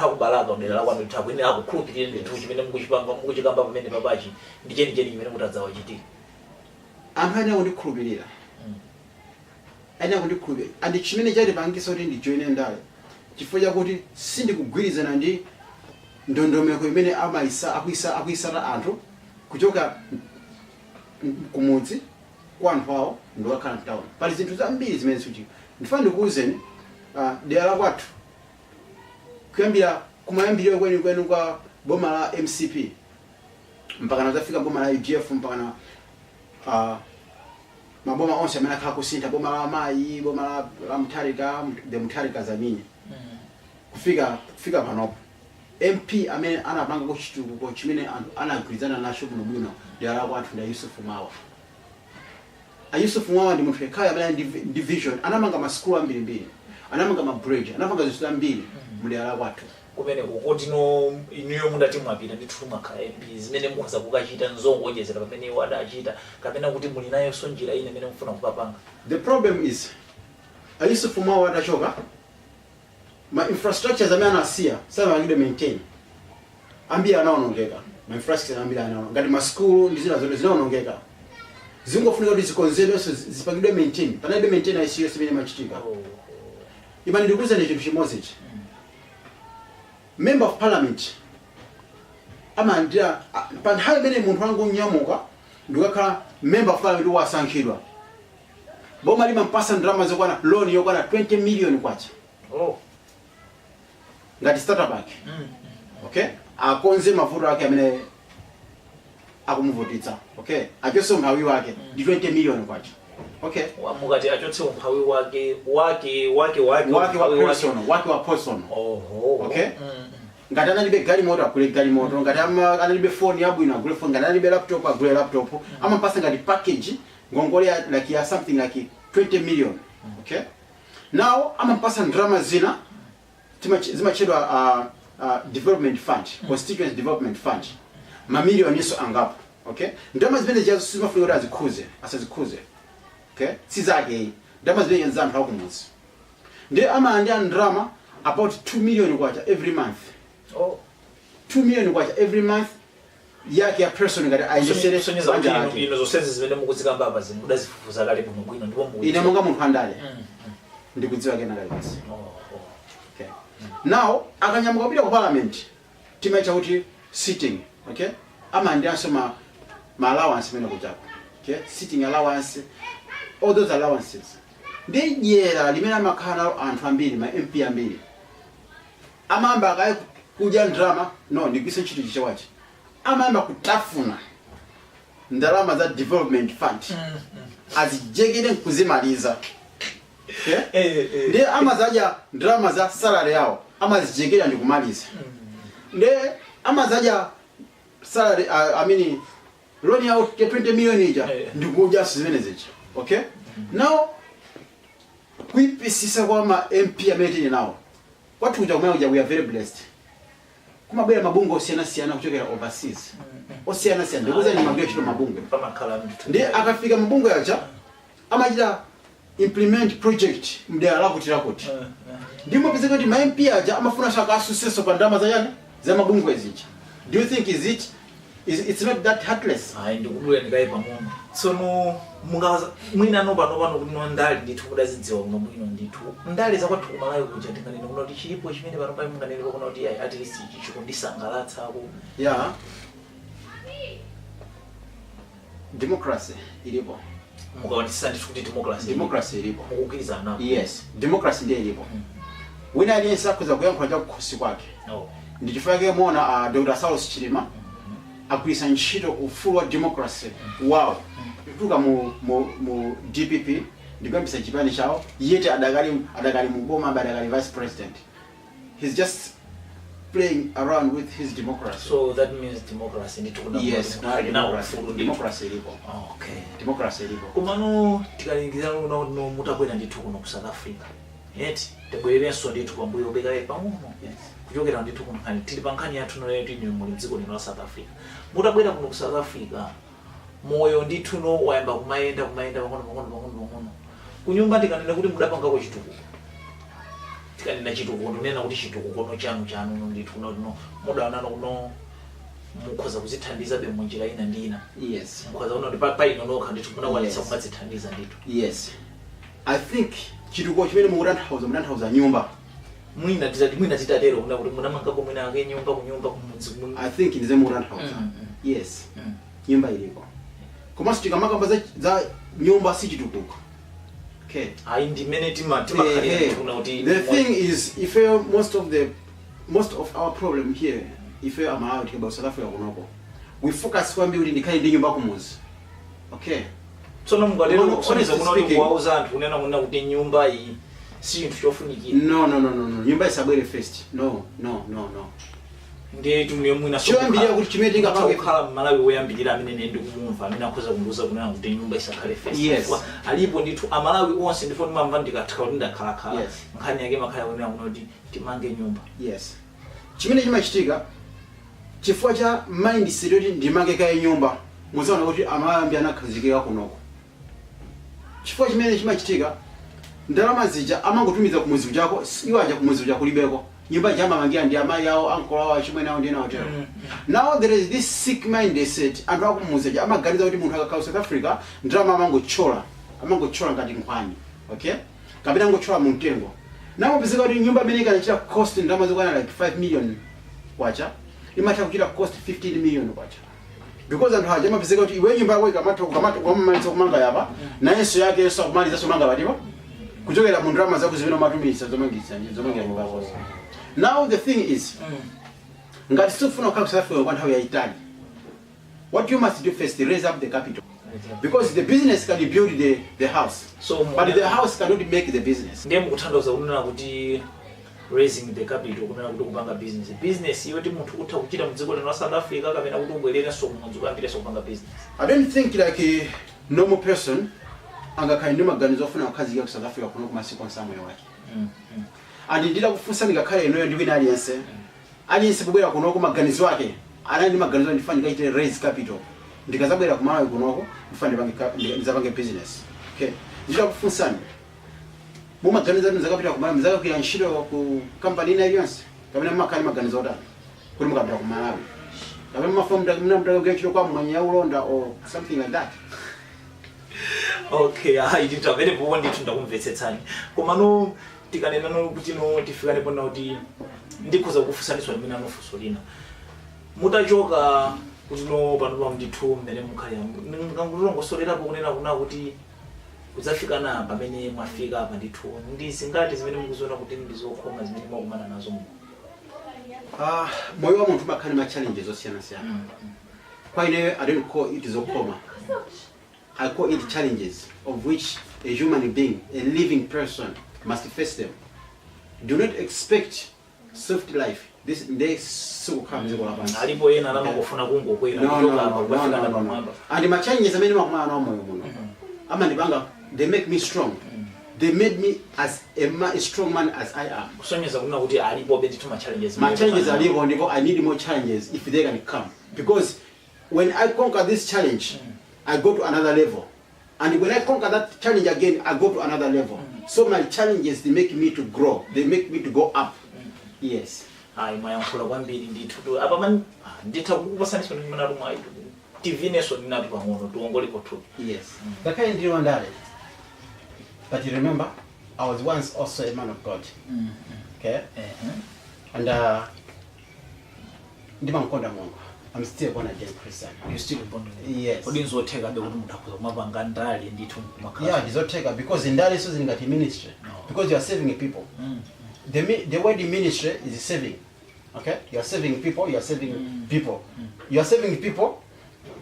akubalaga ndela kwanu ndithu kwene akukhulupirira ndithu chimene mukuchikamba pamene papachi ndi cheni chimene mutadzawa chitika. Anthu ane akundikhulupirira. And chimene chatipangisa kuti ndijoine ndale chifukwa chakuti sindikugwirizana ndi ndondomeko imene akuyisata anthu kuchoka kumudzi kwa anthu awo ndikakhala mtown. Pali zinthu zambiri zimene zikuchitika. Ndifuna ndikuwuzeni dera la kwathu kuyambira kumayambiriro kwenu kwa boma la MCP mpaka nazafika boma la UGF mpaka na maboma onse amene akhala kusintha boma la Mayi, boma la Mutharika, the Mutharika Zamini. Kufika panopo MP amene anapanga kuchitukuko chimene anagwirizana nacho bwino dera la kwathu ndi Yusuf Mwawa. Yusuf Mwawa ndi munthu yekhayo amene division anamanga maskulu ambirimbiri, anamanga mabridge, anapanga zinthu zambiri mu dera la kwathu. Kumene kuti iniyo mundati mwapita ndithu mwakhala MP zimene mukhoza kukachita nzongonjezera pamene iwo adachita kapena kuti muli nayo njira ine imene mufuna kupapanga. The problem is Yusuf Mwawa atachoka ma infrastructures amene anasiya samangide maintain ambiri anaonongeka. Ma infrastructure ambiri anaonongeka ngati ma school ndi zina zote zinaonongeka. Zingofunika kuti zikonzedwenso zipangidwe maintain panalibe maintain ICU imene machitika. Imani ndikuza ndi chinthu chimodzi. Member of Parliament amandira panthawi imene munthu wangu nyamuka ndikakhala member of Parliament wasankhidwa boma limampasa ndalama zokwana loan yokwana 20 million kwacha ngati startup yake. Okay, akonze mavuto ake amene akumuvutitsa. Okay, achotse umphawi wake ndi 20 million kwacha. Okay, mukati achotse umphawi wake wa person. Okay, ngati analibe galimoto akule galimoto, ngati analibe phone yabwino agule phone, ngati analibe laptop agule laptop. Amapasa ngati package ngongole like something like 20 million. Okay, now amapasa ndalama zina zimachedwa development fund, constituency development fund. mamiliyoni iso angapo. Okay, ndama zimene jazo simafunira kuti azikhuze asazikhuze. Okay, sizake ndama zimene yanzanthu akumuzi ndi amandya ndrama about 2 million kwacha every month. 2 million kwacha every month yake ya person ngati ayesere sonyeza ino zosenze zimene mukuzikamba apa zimuda zifufuza kale muno bwino ndipo mbuzi ine monga munthu andale ndikudziwa kena kale basi. Okay, now akanyamuka kupita ku parliament timaita kuti sitting. Okay, amandya soma ma allowance mene kuchako. Okay, sitting allowance, all those allowances ndi jera limene amakhala anthu ambiri ma MP ambiri amamba akaye kudya ndrama no ndikise ntchito chichewachi amamba kutafuna ndalama za development fund azijegede kuzimaliza. Okay, ndi amazaja ndrama za salary yao amazijegeda ndi kumaliza. Ndi amazaja salary I mean loan out 20 million ija ndi kudya zimene zicha. Okay, now kuipisisa kwa ma MP amene nawo watu kuja kumenya we are very blessed kumabwera mabungo osiyana kuchokera overseas osiyana ndikuza ni magwe chito mabungo ndi akafika mabungo yacha amachita implement project mdala la kuti ndimo pezeka kuti ma MP aja amafuna shaka asuseso pa ndama za yani za mabungo ezicha. Do you think it's not that heartless? ndikubwera ndikaye pamono tsono mungaza mwina nobano kuno ndali ndithu kudazidziwa kuno bwino ndithu ndali zakwathu kumalawi kuja tinganene kuno kuti chilipo chimene pano pali munganene kuno kuti at least chikundisangalatsa ko. Yeah, democracy ilipo mukaonesa ndithu kuti democracy ilipo mukukiriza napo. Yes, democracy ndiye ilipo. Wina aliyense akuza kuyankhula cha kukhosi kwake ndichifake muona Dr. Saulos Chilima akwisa ntchito ufulu wa democracy wow tuka mu DPP ndikambisa chipani chao yete adakali muboma adakali vice president. He's just playing around with his democracy. So that means democracy need to know. Yes, democracy ilipo. Okay, democracy ilipo. Kumano tikalingiza no mutakwena ndithu kuno ku South Africa yeti tebwererenso ndithu pambuyo bekaye pamuno. Yes, kuchokera ndithu kunkhani tili pankhani yathu no yetu ine muli mdziko lino la South Africa. Mutabwera kuno ku South Africa moyo ndithu no wayamba kumayenda pang'ono kunyumba tikanena kuti mudapanga ko chitukuko tikanena chitukuko ndinena kuti chitukuko no chanu ndithu no mudaona no mukhoza kuzithandiza be munjira ina ndina. Yes, mukhoza uno pa ino no khandithu munakwanisa kumadzithandiza ndithu. Yes, I think chitukuko chimene mukutanthauza nyumba mwina titatero kuna kuti munamanga ko mwina ake nyumba kumudzi muno. I think ndize mukutanthauza. Yes, nyumba ilipo koma sitikamaka za nyumba si chitukuko. Okay, the thing is if most of our problem here if I'm out about South Africa kunoko we focus kwambi kuti ndikhale ndi nyumba kumuzi. Okay, so no mungalero soneza kunoti kuwauza anthu kunena kuti nyumba iyi si chinthu chofunikira. No, nyumba isabwere first. No. Ndiye tumwe mwina so choyambirira kuti chimene tingapanga kukhala Malawi woyambirira amene ndi kumumva amene akhoza kunduza kunena kuti nyumba isakhale first. Yes, alipo ndithu Amalawi onse ndifo ndimamva ndikathika kuti ndakhala yes, nkhani yake makhala kunena kuti timange nyumba. Yes, chimene chimachitika chifukwa cha mindset yoti ndimange kaye nyumba muzaona kuti Amalawi anakhazikika kunoko. Chifukwa chimene chimachitika ndalama zija amangotumiza kumuzi chako iwo aja kumuzi chako kulibeko nyumba jama mangia ndi amayi yawo uncle wawo chimwe nawo ndi nawo tero. Now there is this sick mindset anthu akumuzi amaganiza kuti munthu akakhala South Africa ndalama amangochola ngati nkhwani. Okay, kapita ngochola mu mtengo nawo pezeka kuti nyumba imene ikanachita cost ndalama zokwana like 5 million kwacha imatha kuchita cost 15 million kwacha because anthu aja amapezeka kuti iwe nyumba yako ikamatha kumaliza kumanga yapa nayenso yake yeso kumaliza somanga patipa kuchokera mu ndalama zako zimene umatumisa zomangira nyumba yako. Now the thing is ngati sifuna kukhala South Africa kwa nthawi yayitali what you must do first raise up the capital because the business can build the house but the house cannot make the business. Ndiye mukuthandauza kunena kuti raising the capital kunena kuti kupanga business yoti munthu kutha kuchita mdziko lino la South Africa kapena kuti ubwererenso kumudzi kuyambirenso kupanga business. I don't think like a normal person angakhala ndi maganizo ofuna kukhazikika ku South Africa kuno kumasiku onsamwe wake. And ndira kufunsa ndikakhale inoyo ndi wina aliyense kubwera kuno kumaganizo ake anali maganizo ndifanye kaite raise capital ndikazabwera kumalawi kunoko ndifanye ndizapange business. Okay, ndikufunsani mumaganizo ndizakapita kumalawi mzakakwira ntchito ku company ina iliyonse kapena mumakhala maganizo otani kuti mukapita kumalawi kapena mafuna mtakagwira ntchito kwa mwanya ulonda or something like that? Okay, ndithu amene popo ndithu ndakumvetsetsani koma no tikanena no kuti no tifikane pona kuti ndikhoza kufusaniswa limene anofunso lina mutachoka kuti no pano ndithu mmene mukhalira ngangulongosolerapo kunena kuna kuti kudzafika na pamene mwafika apa ndithu ndizingati zimene mukuziona kuti ndizokhoma zimene mwakumana nazo mu moyo wa munthu umakhale ma challenges osiyana-siyana. Kwa ine I don't call it zokhoma, I call it challenges of which a human being, a living person must face them. Do not expect soft life. This day so comes alipo yena anakufuna kungokwera kutoka hapa kufika na mambo. And my challenges amene makumana nawo moyo muno ama ndibanga, they make me strong. They made me as a strong man as I am. Kusonyeza kuna kuti alipo beti ma challenges. My challenges are alipo ndipo I need more challenges if they can come, because when I conquer this challenge I go to another level, and when I conquer that challenge again I go to another level. So my challenges, they make me to grow, they make me to go up. Yes. Mayankhula kwambiri ndithu apa man nditha kukupasaniswa ndi mana rumwa itu TV neso ndinati pang'ono tuongole pothu. Yes. Dakaya ndiyo ndale. But you remember, I was once also a man of God. Okay? And ndimamkonda Mungu. I'm still born again Christian. You still born again? Yes. Udinzoteka be kuti muthakuza kumapanga ndale ndithu kumakhala. Yeah, ndizoteka because ndale so zingati ministry. Because you are saving people. The word ministry is saving. Okay? You are saving people, you are saving people. You are saving people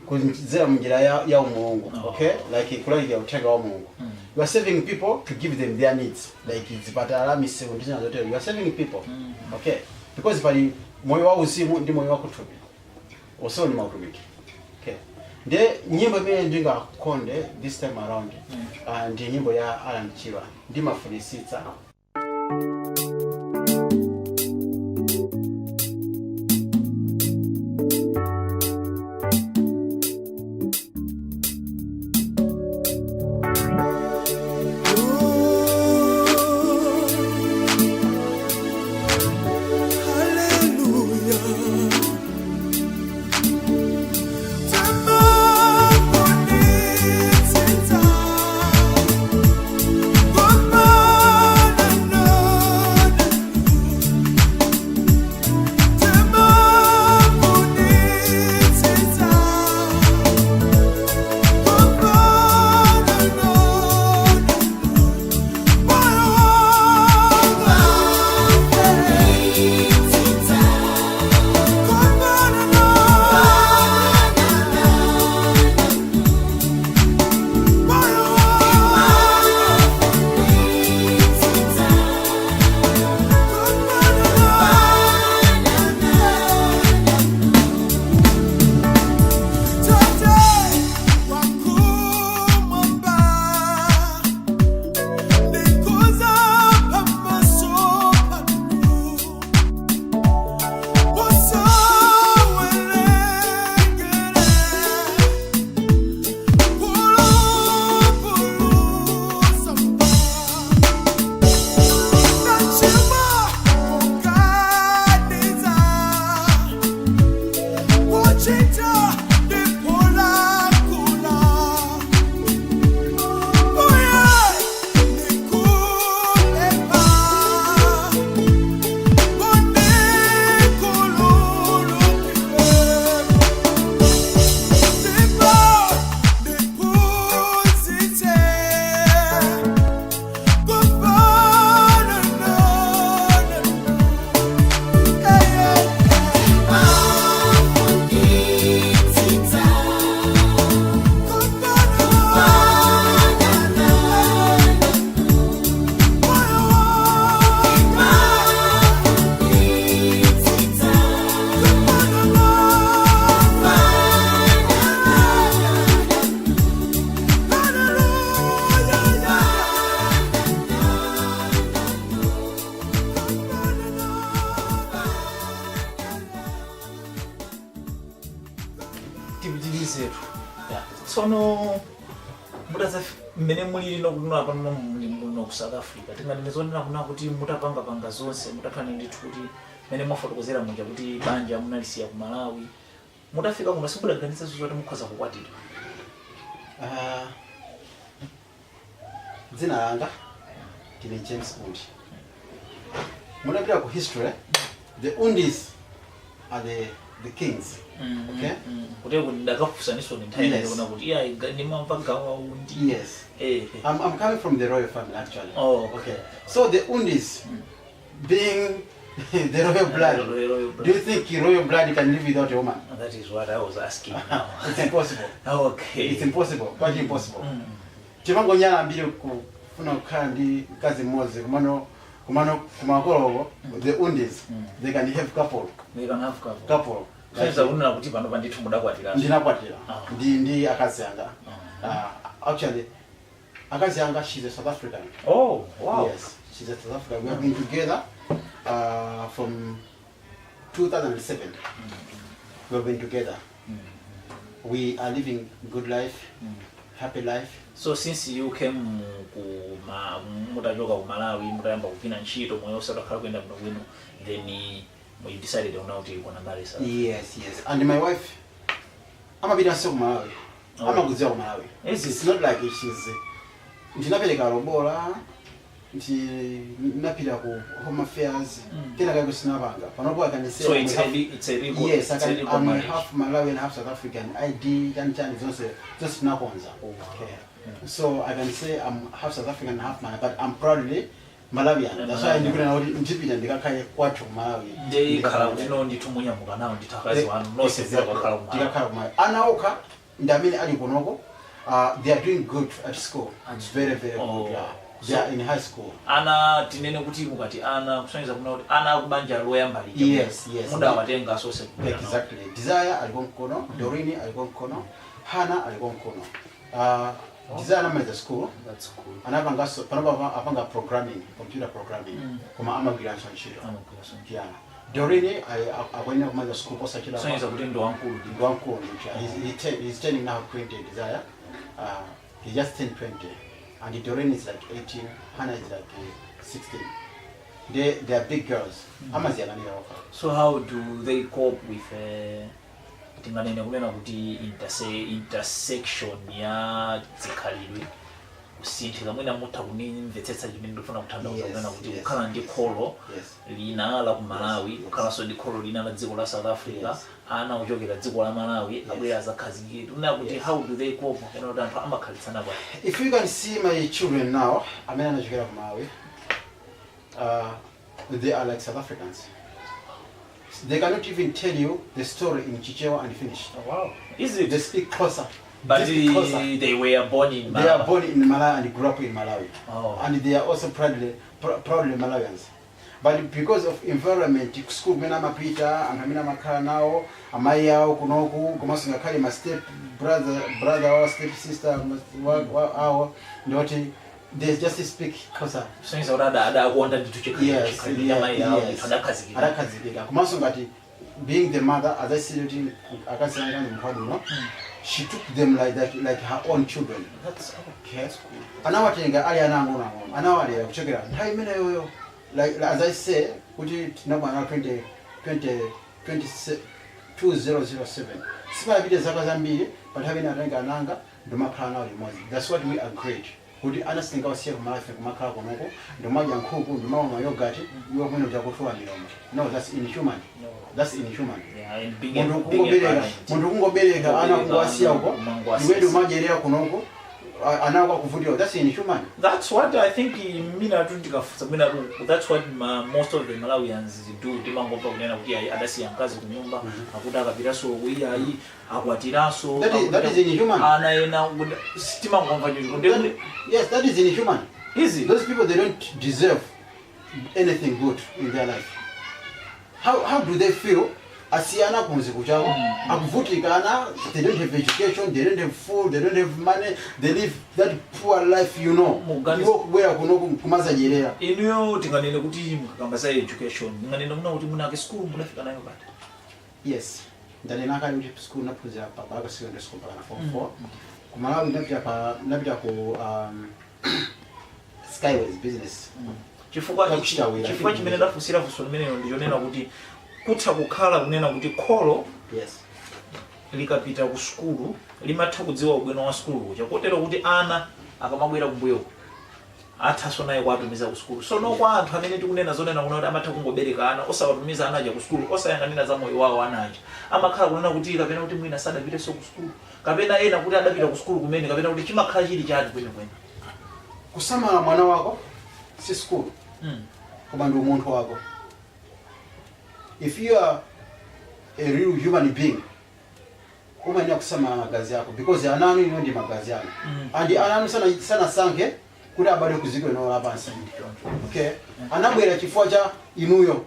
kuzira mjira ya Mungu. Okay? Like kulagi utega wa Mungu. You are saving people to give them their needs. Like zipatala misevu ndizina zote. You are saving people. Okay? Because pali moyo wa uzimu ndi moyo wa kutubi. Also ni mautumiki. Okay? Nde nyimbo imene ndinga konde this time around. Ndi nyimbo ya Alan Chiba. Ndima fulisitsa. mmene muli lino kuno apa muno ku South Africa tinganenezonena kuna kuti mutapanga zonse mutakhana ndithu kuti mmene mwafotokozera muja kuti banja munalisiya ku Malawi mutafika kuno simudaganiza zoti mukhoza kukwatira. Dzina langa ndine James Undi. Munapita ku history, the Undis are the kings. Okay? Kuti ndakafusaniswa nthawi kuna kuti iya ndimamva gawa Undi. Yes. I'm coming from the royal family actually. Oh, okay. So the Undis being the royal blood. Do you think royal blood can live without a woman? That is what I was asking now. It's impossible. Okay. It's impossible. Quite impossible. Chimango nyala ambiri kufuna kukhala ndi mkazi mmodzi kumakolo the Undis they can have couple. They can have couple. Couple. Sasa ununa kuti pano pandithu mudakwatira. Ndinakwatira. Ndi akazi anga. Actually akazi anga she's a South African. Oh, wow. Yes, she's a South African. We have been together from 2007. We have been together. We are living good life, happy life. So since you came mutachoka ku Malawi mutayamba kupina ntchito moyo osakhala kwenda bwino then you decided on kuti kuna mbali sana. Yes. And my wife amapita so ku Malawi. Amakudziwa ku Malawi. It's not like she's ndinapereka lobola napita ku home affairs kena kai kusinapanga panopo akanisema so it's a legal. Yes, I'm half Malawian, half South African. ID and just nakonza. Okay. So I can say I'm half South African, half Malawian, but I'm proudly Malawian. That's why I'm going to ndipita ndikakhale kwathu Malawi. They khala kuti no nditunyamuka nawo ndithakazi wanu no sezeka khala ku Malawi. Anaoka ndamene ali kunoko they are doing good at school. It's very good. They are in high school. Ana tinene kuti mukati ana kusonyeza kuna kuti ana kubanja loyamba lija. Yes. Muda watenga so exactly. Desire alikuwa mkono, Dorini alikuwa mkono, Hana alikuwa mkono. Desire anamaliza school. That's cool. Anapanga apanga programming, computer programming. Kuma amagwira ntchito. Yeah. Dorini akwenda kumaliza school posa chila. Kusonyeza kuti ndo wankulu. He's turning now 20. Desire. He just turned 20. And Doreen is like 18, Hannah is like 16. They are big girls. So how do they cope with tinganene kunena kuti intersection ya zikhalidwe kusinthika mwina mutha kunimvetsetsa chimene ndifuna kutanthauza kunena kuti kukhala ndi kholo lina la ku Malawi kukhalanso ndi kholo lina la dziko la South Africa ana kuchokera dziko la Malawi abwera zakhazikike kunena kuti how do they cope kuna kuti anthu amakhalitsana bwa. If you can see my children now amene anachokera ku Malawi they are like South Africans. They cannot even tell you the story in Chichewa and finish. Oh, wow. Is it? They speak closer. But they were born in Malawi. They are born in Malawi and grew up in Malawi. Oh. And they are also proudly Malawians. But because of environment, school mena mapita, amina makala nao, amai yao kunoku, komaso ngakali my step brother or step sister our ndoti they just speak closer. So is ada kuonda nditucheka. Yes. Adakazikika. Komaso ngati being the mother, as I said it, akasanga mphadula. She took them like that, like her own children. That's okay. That's cool. Anawatenga ali anango anawali kuchekera nthawi imene yoyo like as I say kuti tinabwana 2007 sipapite zaka zambiri but having atenga ananga ndomakhala nawo limodzi. That's what we agreed. Kuti anasinga wasiya kumalafi kumakhala konoko ndomadya nkhuku ndomamwa yogurt iwo mwino chakutuwa milomo. No, that's inhuman. No. That's inhuman. Yeah, and mundu kungobereka ana kuwasiya uko iwe ndomadyerera konoko anakwa kuvutiwa. That's inhuman. That's what I think that's what most of the Malawians do. Timangomva kunena kuti adasiya mkazi kunyumba akuti akapitaso kuiyayi akwatiraso. That is inhuman. Anaena timangomva nyuzi. Yes, that is inhuman. Is it? Those people, they don't deserve anything good in their life. How do they feel? Asiana kumziku chao, akuvutikana, they don't have education, they don't have food, they don't have money, they live that poor life, you know. Where kumaza jerera. Inuyo tinganene kuti mukakamba education, nganene muna kuti munake school munafika nayo bati. Yes. Ndanena kali kuti school naphunzira papa secondary school paka na form 4. kumalawi napita ku Skyways business. chifukwa chimene ndafunsira funso limenelo ndichonena kuti kutha kukhala kunena kuti kholo Yes. likapita ku skulu limatha kudziwa ubwino wa skulu kuja kotero kuti ana akamabwera kumbuyo athaso naye kuwatumiza ku skulu. So no kwa anthu amene tikunena zonena kuna kuti amatha kungobereka ana osawatumiza ana aja ku skulu osayang'anira za moyo wawo ana aja amakhala kunena kuti kapena kuti mwina sadapitenso ku skulu kapena ena kuti adapita ku skulu kumene kapena kuti chimakhala chili chati kwenikweni. Kusamala mwana wako si skulu koma ndi umunthu wako. If you are a real human being umayenera kusamala magazi yako because ananu ino ndi magazi yanu and ananu sana sankhe kuti abale kuziko ino lapansi. Okay, anabwera chifukwa cha inuyo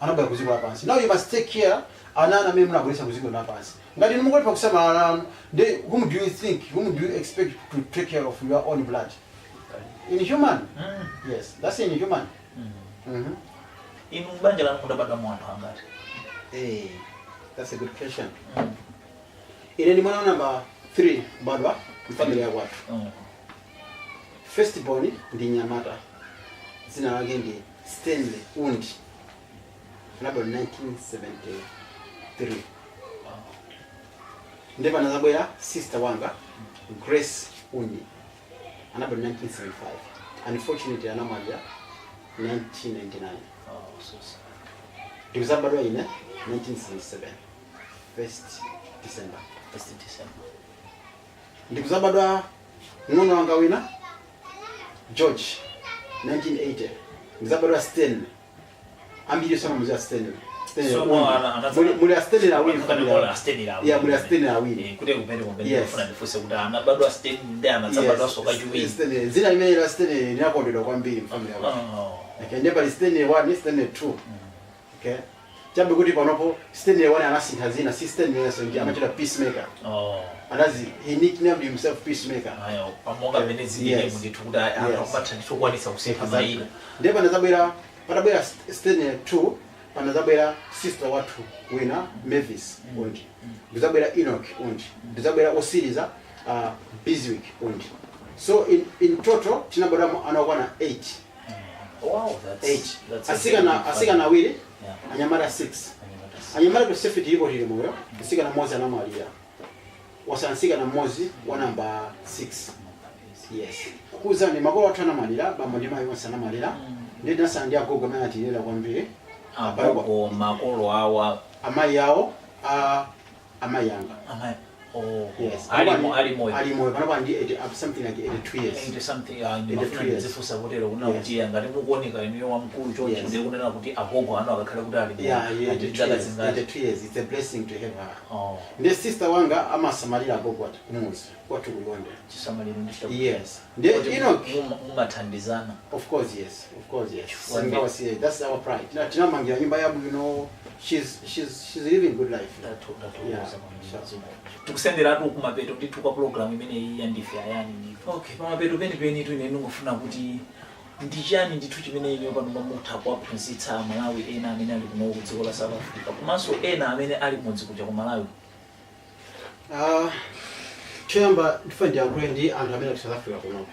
anabwera kuziko lapansi. Now you must take care anana amene munabweretsa kuziko lapansi. Ngati nimukoti pa kusamala ananu, whom do you expect to take care of your own blood? Inhuman. Yes, that's inhuman. Inu banja lanu kudabadwa mwana angati? Hey, that's a good question. Ine ni mwana number 3 badwa family ya watu. First born ndi Nyamata. Zina lake ndi Stanley Undi. Nabo 1973. Ndipo anazabwera sister wanga Grace Undi. Anabo 1975. Unfortunately anamaliza 1999. Ndikuzabadwa ine 1977. 1st December. Ndikuzabadwa ng'ono wanga wina George 1980. Ndikuzabadwa Stanley. Ambiri sana muzia Stanley. Muli Stanley na wina family. Yeah, muli Stanley na wina. Kule kumene kufuna ndifuse kuti anabadwa Stanley ndi anazabadwa soka juwini. Stanley zina imene Stanley ndinakondedwa kwambiri family yako. Okay, never Stanley 1, Stanley 2. Okay. Chabe kuti panopo Stanley 1 anasintha zina, si Stanley yeso ndi amachita peacemaker. Anazi he nicknamed himself peacemaker. Ayo, pamonga mene zine kuti tukuda anapatha nditokwanisa kuseka maina. Ndipo anazabwera padabwera Stanley 2, panazabwera sister watu wina Mavis Undi. Ndizabwera Enoch Undi. Ndizabwera Osiriza Biswick Undi. So in total tinabwera anakwana 8. Wow, that's 8. Asikana awiri, anyamara 6. Anyamara kusefiti hiko hili moyo, asikana mozi anamaliya. Wasansika na mozi wa number 6. Yes. Kuza ni makolo watu anamalira, bamondima hiyo sanamalira. Ndi nasa ndia gogo mena tilela kwambiri. Abago makolo awa amai yao amai yanga. Amai. Oh. Yes. Alimoyo. Panapa ndi something like 82 years. Into something ndimafuna zifusa kutero kuna kuti ngati mukuoneka iniyo wamkulu chochi ndi kunena kuti agogo ano akakhala kuti ali. Yeah, 82 years. It's a blessing to have her. Oh. Ndi sister wanga amasamalira agogo watu kumuzi. Watu kulonde. Chisamaliro ndishita. Yes. Ndi Enoch mumathandizana. Of course yes. Singawa see that's our pride. Tinamangira nyumba yabu, you know, she's living good life. Tukusendera atu kumapeto kuti tukwa program imene yandife ayani ndipo. Okay, pamapeto peni tu ine ngofuna kuti ndichani ndithu chimene ine pano mamutha kuwaphunzitsa Malawi ena amene ali kuno ku dziko la South Africa komanso ena amene ali kumudzi kuja ku Malawi. Choyamba ndifende yankule ndi anthu amene ku South Africa kuno.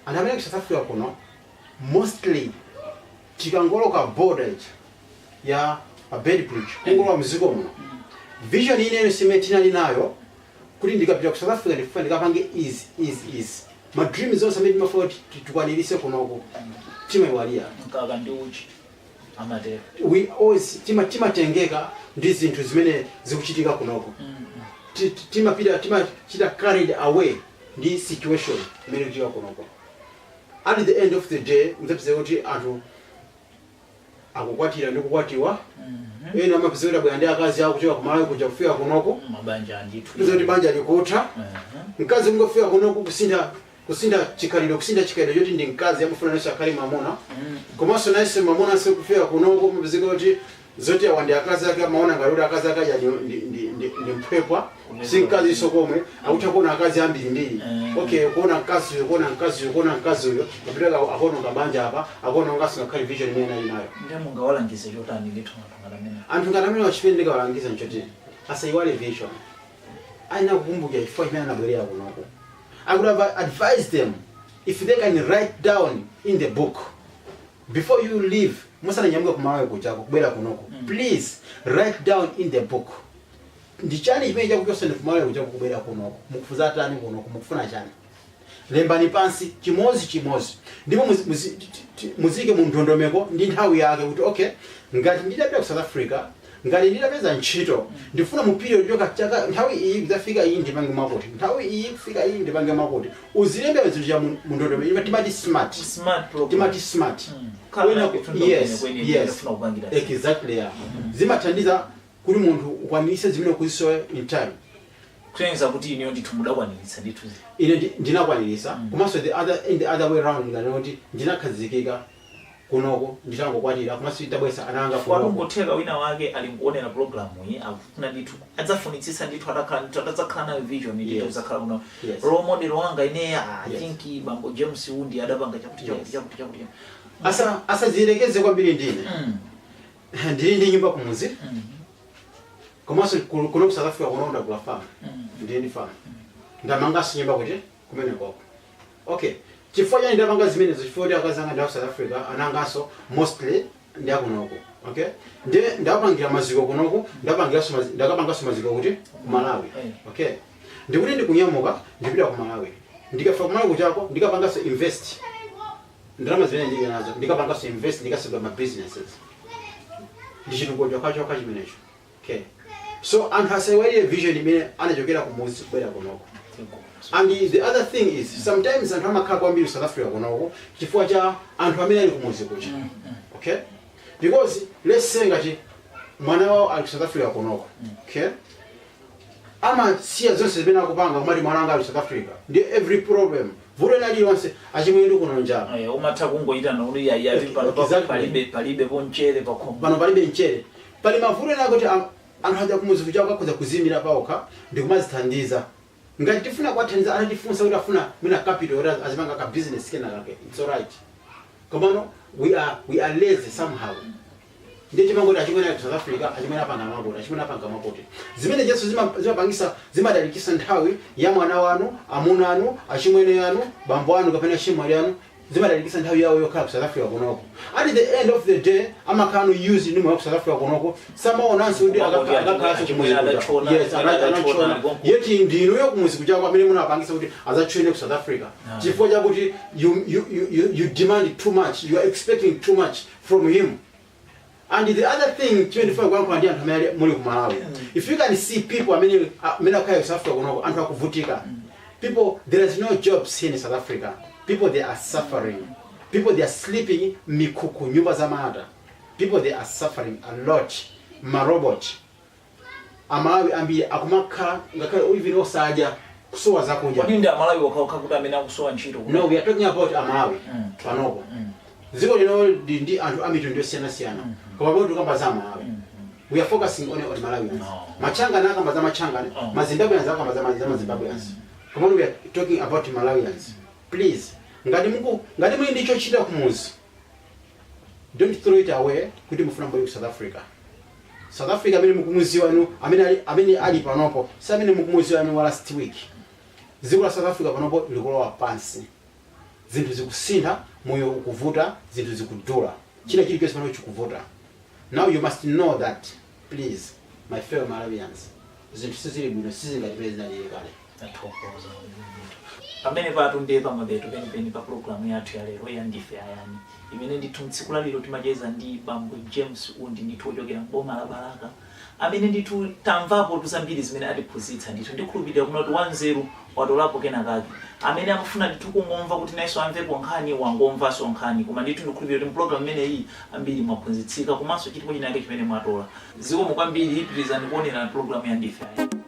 Anthu amene ku South Africa kuno mostly chikangoloka border ya Beitbridge kungolowa mziko muno. Vision ine simetina linayo kuti ndikapita ku South Africa ndifuna ndikapange is my dream is also made my fault tukwanirise kunoko timaiwalia nkaka ndi uchi amatera we always timatengeka ndi zinthu zimene zikuchitika kunoko timachita carried away ndi situation imene ikuchitika kunoko. At the end of the day mzapeze kuti anthu akukwatira ndi kukwatiwa ena amapezeka bwa ndi akazi ako kuchoka kumalawi kuja kufika kunoko mabanja ndithu kuti banja likutha mkazi ngofika kunoko kusinda chikaliro choti ndi mkazi amufuna naso akali mamona komanso naso mamona se kufika kunoko mapezeka kuti zoti awandi akazi ake amaona ngati akazi ake ndi mphepa sinkazi sokomwe akutakona akazi ambiri okay kuona mkazi uyo kapita akona kabanja apa akona ngasi ngakhali vision imene ali nayo ndemo ngawalangize chotani ndithu anthu ngatamene wachipendeka walangiza nchoti asaiwale vision aina kukumbuka chifukwa chimene anabwerera kunoko. I would have advised them if they can write down in the book before you leave. Musana nyamuka kumawe kuchako kubwera kunoko. Please write down in the book. Ndichani chimene chakukyosene kumawe kuchako kubwera kunoko. Mukufuza tani kunoko, mukufuna chani. Lembani pansi chimozi. Ndipo muzike mu ndondomeko ndi nthawi yake kuti okay, ngati ndidapita ku South Africa, ngati ndidapeza ntchito, ndifuna mu period yoka chaka nthawi iyi kuzafika iyi ndipange makuti. Nthawi iyi kufika iyi ndipange makuti. Uzilembe zinthu cha mu ndondomeko, timati smart. Timati smart. Yes. Exactly. Yeah. Zimathandiza kuti munthu ukwanise zimene kuzisoya in time. Kwenza kuti ine nditumudakwaniritsa ndithu. Ine ndinakwanirisa. Komanso in the other way around ngati ndinakhazikika kunoko nditangokwatira komanso itabwesa ananga kwa ngotheka wina wake alinkuonera program iyi akufuna ndithu adzafunitsisa ndithu atadzakhala na vision ndithu zakhala kuno role model wanga ineya I think Bambo James Undi adapanga chakuti asazirekeze kwambiri ndine ndili ndi nyumba kumuzi komanso kuno ku South Africa kunaonda kula farm ndili ndi farm ndamanga nyumba kuti kumene kwako. Okay, chifukwa chani ndapanga zimenezo chifukwa kuti akazanga ndi South Africa anangaso mostly ndi akunoko. Okay, ndapangira maziko kunoko, ndakapangaso maziko kuti ku Malawi. Okay, ndikuti ndikunyamuka ndipita ku Malawi, ndikafika ku Malawi kuchako ndikapangaso invest ndalama zimene ndili nazo, ndikapangaso invest ndikaseba ma businesses ndichitukuja kwacho chimenecho. Okay, so anthu asaiwalire vision imene anachokera kumuzi kubwera kunoko. And the other thing is sometimes anthu amakhala kwambiri South Africa kunoko chifukwa cha anthu amene ali kumuzi kucha. Okay, because let's say ngati mwana wawo ali South Africa kunoko. Okay, ama siya zonse zimene akupanga kumati mwana wanga ali South Africa ndi every problem vuto nali onse achimwendo kuno njala. Umatha kungoyitana uli yayi palibe ponchere pakhomo. Pano palibe nchere. Pali mavuto nako kuti anthu aja kumuzi kucha akakhoza kuzimira paokha ndikumazithandiza. Ngati tifuna kwathandiza anatifunsa kuti afuna mina capital or azimanga ka business kena kake. It's all right. Komano we are lazy somehow. Ndiye chimangoti achimwena ku South Africa achimwena panga mabota achimwena panga mabota. Zimene Yesu zimapangisa zimadalikisa nthawi ya mwana wanu, amuna anu, achimwene yanu, bambo anu kapena chimwali yanu zimadalikisa nthawi yawo yokhala ku South Africa kunoko. At the end of the day amakano use ndimo ku South Africa kunoko samaonanso ndi akakhala chimwene. Yes, anachona. Yeti ndino yokumuzi kuchako amene munapangisa kuti azachoine ku South Africa. Chifukwa chakuti you demand too much, you are expecting too much from him. And the other thing, 25 kwa ndi anthu amene muli ku Malawi. If you can see people amene akaya South Africa kunoko anthu akuvutika. People, there is no jobs here in South Africa. People, they are suffering. People, they are sleeping mikuku nyumba za mata. People, they are suffering a lot. Marobot. Amalawi ambi akumakhala ngakhala even osaja kusowa zakuja. Kodi ndi Amalawi wakhakuti amene akusowa ntchito. No, we are talking about Amalawi. Panoko. Ziko lino ndi anthu amitundu yosiyana. Koma bodu kamba za Malawi. We are focusing on Malawians. Machanga na kamba za machanga, Mazimbabweans kamba za Zimbabweans. Koma we are talking about Malawians. Please, ngati muli ndicho chita kumuzi. Don't throw it away kuti mufuna mboyo ku South Africa. South Africa amene mukumuzi wanu amene ali panopo, samene mukumuzi wanu wa last week. Ziko la South Africa panopo likulowa pansi. Zinthu zikusintha, moyo ukuvuta, zinthu zikudula. China chili kyonse pano chikuvuta. Now you must know that, please, my fellow Malawians. Zinthu sizili bwino sizingati president yekale. Pamene patunde pamabeto penipeni pa program yathu ya lero ya ndife ayani imene ndithu tsiku la lero timacheza ndi Bambo James Undi ndithu ochokera mboma la Balaka amene ndithu tamvapo tuzambiri zimene atiphunzitsa ndithu ndikhulupirira kuti wanzeru watolapo kenakake amene amafuna ndithu kungomva kuti nayenso amvepo nkhani wangomvanso nkhani koma ndithu ndikhulupirira kuti program imene iyi ambiri mwaphunzitsika komanso chilipo china chake chimene mwatola zikomo kwambiri ipitizani kuonera program ya ndife ayani.